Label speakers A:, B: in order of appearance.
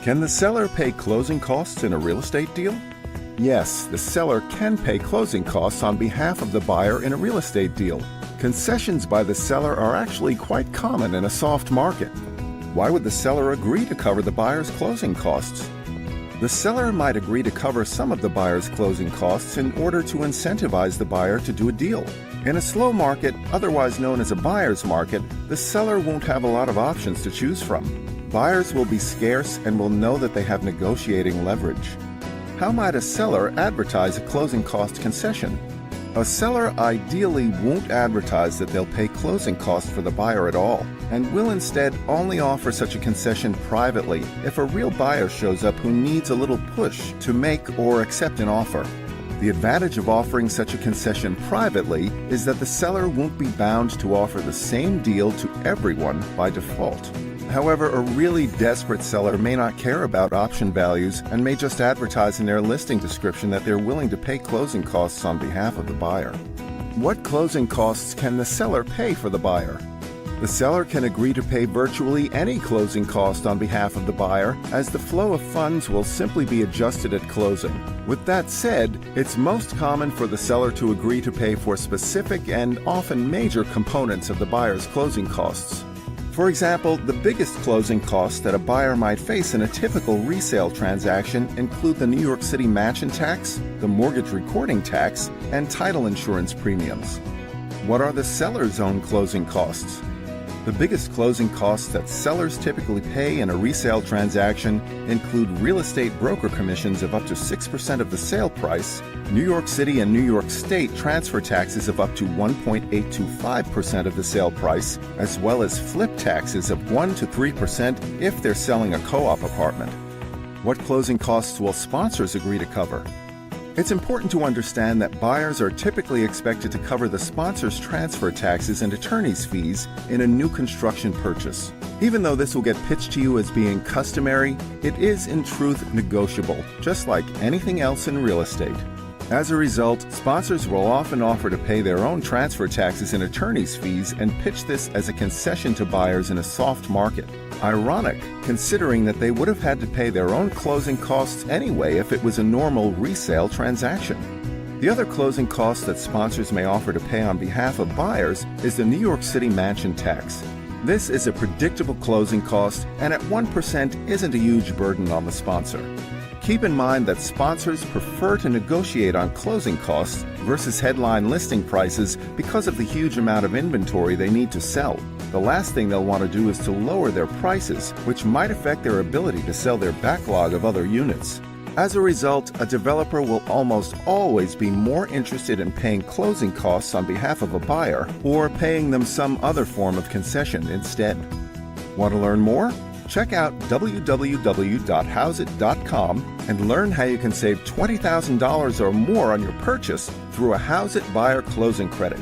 A: Can the seller pay closing costs in a real estate deal? Yes, the seller can pay closing costs on behalf of the buyer in a real estate deal. Concessions by the seller are actually quite common in a soft market. Why would the seller agree to cover the buyer's closing costs? The seller might agree to cover some of the buyer's closing costs in order to incentivize the buyer to do a deal. In a slow market, otherwise known as a buyer's market, the seller won't have a lot of options to choose from. Buyers will be scarce and will know that they have negotiating leverage. How might a seller advertise a closing cost concession? A seller ideally won't advertise that they'll pay closing costs for the buyer at all, and will instead only offer such a concession privately if a real buyer shows up who needs a little push to make or accept an offer. The advantage of offering such a concession privately is that the seller won't be bound to offer the same deal to everyone by default. However, a really desperate seller may not care about option values and may just advertise in their listing description that they're willing to pay closing costs on behalf of the buyer. What closing costs can the seller pay for the buyer? The seller can agree to pay virtually any closing cost on behalf of the buyer, as the flow of funds will simply be adjusted at closing. With that said, it's most common for the seller to agree to pay for specific and often major components of the buyer's closing costs. For example, the biggest closing costs that a buyer might face in a typical resale transaction include the New York City mansion tax, the mortgage recording tax, and title insurance premiums. What are the seller's own closing costs? The biggest closing costs that sellers typically pay in a resale transaction include real estate broker commissions of up to 6% of the sale price, New York City and New York State transfer taxes of up to 1.825% of the sale price, as well as flip taxes of 1 to 3% if they're selling a co-op apartment. What closing costs will sponsors agree to cover? It's important to understand that buyers are typically expected to cover the sponsor's transfer taxes and attorney's fees in a new construction purchase. Even though this will get pitched to you as being customary, it is in truth negotiable, just like anything else in real estate. As a result, sponsors will often offer to pay their own transfer taxes and attorney's fees and pitch this as a concession to buyers in a soft market. Ironic, considering that they would have had to pay their own closing costs anyway if it was a normal resale transaction. The other closing cost that sponsors may offer to pay on behalf of buyers is the New York City mansion tax. This is a predictable closing cost, and at 1% isn't a huge burden on the sponsor. Keep in mind that sponsors prefer to negotiate on closing costs versus headline listing prices because of the huge amount of inventory they need to sell. The last thing they'll want to do is to lower their prices, which might affect their ability to sell their backlog of other units. As a result, a developer will almost always be more interested in paying closing costs on behalf of a buyer or paying them some other form of concession instead. Want to learn more? Check out www.hauseit.com and learn how you can save $20,000 or more on your purchase through a Hauseit buyer closing credit.